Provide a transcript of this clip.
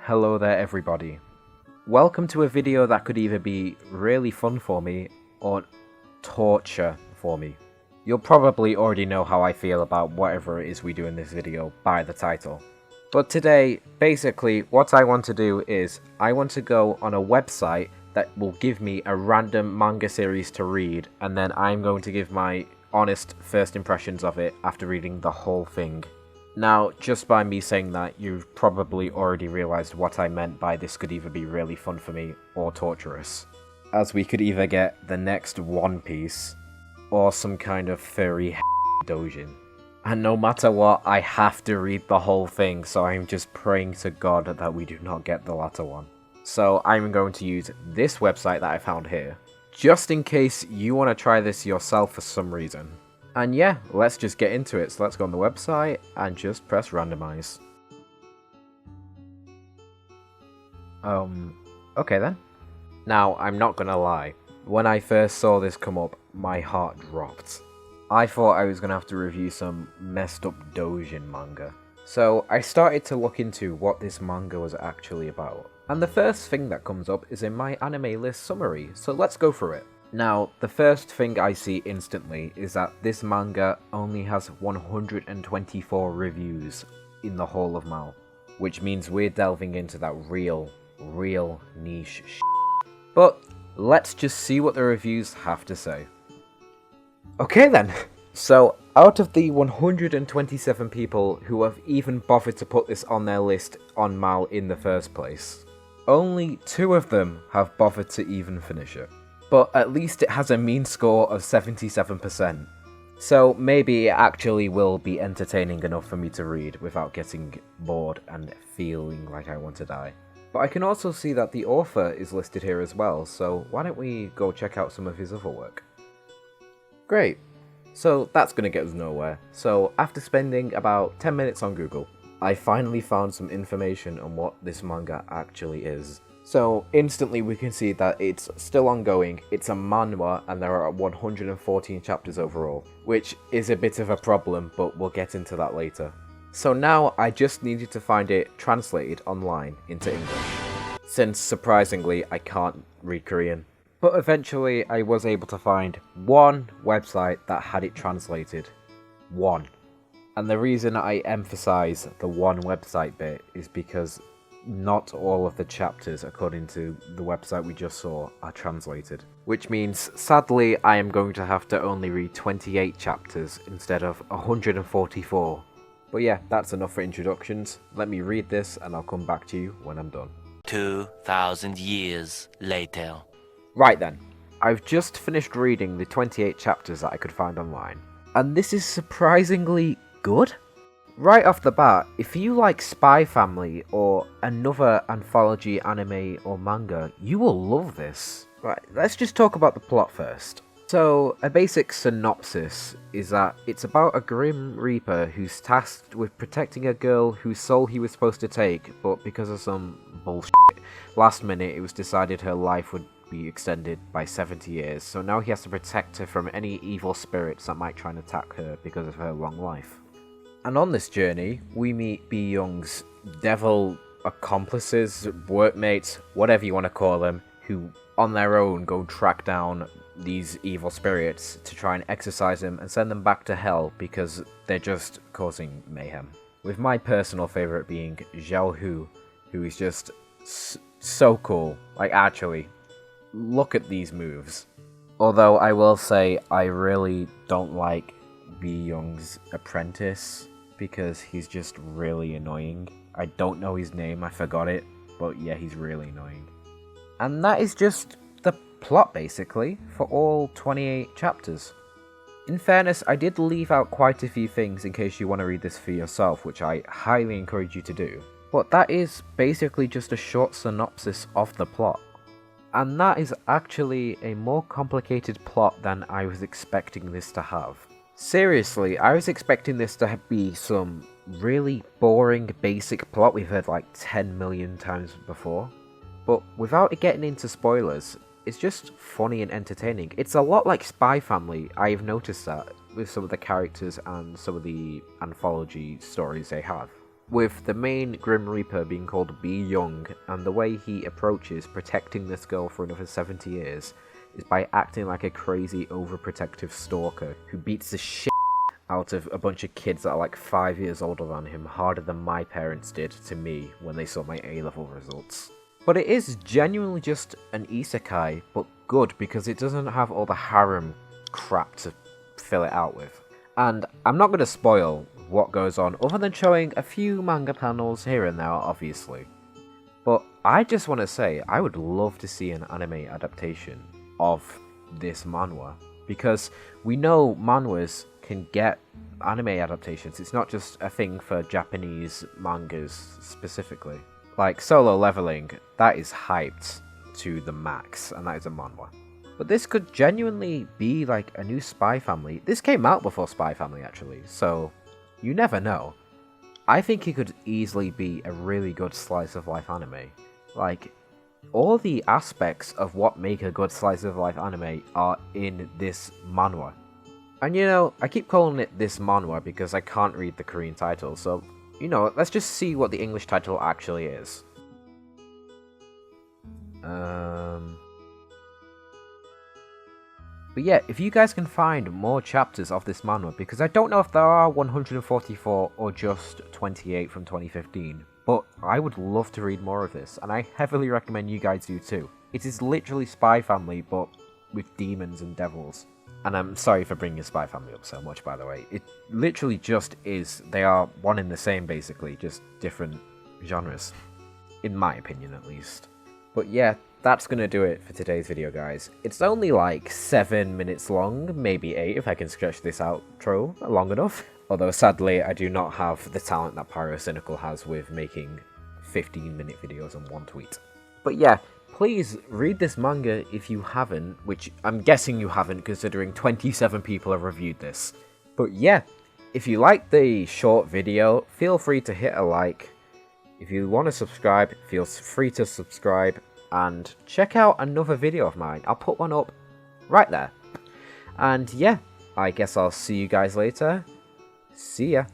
Hello there everybody. Welcome to a video that could either be really fun for me or torture for me. You'll probably already know how I feel about whatever it is we do in this video by the title. But today, basically, what I want to do is, I want to go on a website that will give me a random manga series to read, and then I'm going to give my honest first impressions of it after reading the whole thing. Now, just by me saying that, you've probably already realised what I meant by this could either be really fun for me or torturous. As we could either get the next One Piece, or some kind of furry dojin. And no matter what, I have to read the whole thing, so I'm just praying to God that we do not get the latter one. So I'm going to use this website that I found here, just in case you want to try this yourself for some reason. And yeah, let's just get into it. So let's go on the website and just press randomize. Okay then. Now, I'm not gonna lie. When I first saw this come up, my heart dropped. I thought I was gonna have to review some messed up doujin manga. So I started to look into what this manga was actually about. And the first thing that comes up is in my anime list summary, so let's go through it. Now, the first thing I see instantly is that this manga only has 124 reviews in the whole of Mal, which means we're delving into that real niche shit. But let's just see what the reviews have to say. Okay then, so out of the 127 people who have even bothered to put this on their list on Mal in the first place, only 2 of them have bothered to even finish it. But at least it has a mean score of 77%. So maybe it actually will be entertaining enough for me to read without getting bored and feeling like I want to die. But I can also see that the author is listed here as well, so why don't we go check out some of his other work. Great. So that's gonna get us nowhere. So after spending about 10 minutes on Google, I finally found some information on what this manga actually is. So instantly we can see that it's still ongoing, it's a manhwa, and there are 114 chapters overall, which is a bit of a problem, but we'll get into that later. So now I just needed to find it translated online into English, since surprisingly I can't read Korean. But eventually I was able to find one website that had it translated. One. And the reason I emphasize the one website bit is because not all of the chapters, according to the website we just saw, are translated. Which means, sadly, I am going to have to only read 28 chapters instead of 144. But yeah, that's enough for introductions. Let me read this and I'll come back to you when I'm done. 2,000 years later. Right then, I've just finished reading the 28 chapters that I could find online. And this is surprisingly good. Right off the bat, if you like Spy Family or another anthology anime or manga, you will love this. Right, let's just talk about the plot first. So, a basic synopsis is that it's about a Grim Reaper who's tasked with protecting a girl whose soul he was supposed to take, but because of some bullshit, last minute it was decided her life would be extended by 70 years, so now he has to protect her from any evil spirits that might try and attack her because of her long life. And on this journey, we meet B. Young's devil accomplices, workmates, whatever you want to call them, who on their own go track down these evil spirits to try and exorcise them and send them back to hell because they're just causing mayhem. With my personal favourite being Zhao Hu, who is just so cool. Like, actually, look at these moves. Although I will say I really don't like B. Young's apprentice, because he's just really annoying. I don't know his name, I forgot it, but yeah, he's really annoying. And that is just the plot, basically, for all 28 chapters. In fairness, I did leave out quite a few things in case you want to read this for yourself, which I highly encourage you to do. But that is basically just a short synopsis of the plot. And that is actually a more complicated plot than I was expecting this to have. Seriously, I was expecting this to be some really boring basic plot we've heard like 10 million times before. But without getting into spoilers, it's just funny and entertaining. It's a lot like Spy Family, I've noticed that, with some of the characters and some of the anthology stories they have. with the main Grim Reaper being called B. Young, and the way he approaches protecting this girl for another 70 years is by acting like a crazy overprotective stalker who beats the shit out of a bunch of kids that are like 5 years older than him, harder than my parents did to me when they saw my A-level results. But it is genuinely just an isekai, but good because it doesn't have all the harem crap to fill it out with. And I'm not going to spoil what goes on other than showing a few manga panels here and there, obviously. But I just want to say I would love to see an anime adaptation of this manhwa, because we know manhwas can get anime adaptations. It's not just a thing for Japanese mangas specifically. Like Solo Leveling, that is hyped to the max, and that is a manhwa. But this could genuinely be like a new Spy Family. This came out before Spy Family actually, so you never know. I think it could easily be a really good slice of life anime. Like, all the aspects of what make a good slice of life anime are in this manhwa. And you know, I keep calling it this manhwa because I can't read the Korean title, so you know, let's just see what the English title actually is. But yeah, if you guys can find more chapters of this manhwa, because I don't know if there are 144 or just 28 from 2015, but I would love to read more of this, and I heavily recommend you guys do too. It is literally Spy Family, but with demons and devils. And I'm sorry for bringing Spy Family up so much, by the way. It literally just is. They are one and the same, basically, just different genres. In my opinion, at least. But yeah, that's gonna do it for today's video, guys. It's only like 7 minutes long, maybe 8 if I can stretch this outro long enough. Although sadly, I do not have the talent that Pyrocynical has with making 15-minute videos on one tweet. But yeah, please read this manga if you haven't, which I'm guessing you haven't considering 27 people have reviewed this. But yeah, if you liked the short video, feel free to hit a like. If you want to subscribe, feel free to subscribe. And check out another video of mine. I'll put one up right there. And yeah, I guess I'll see you guys later. See ya.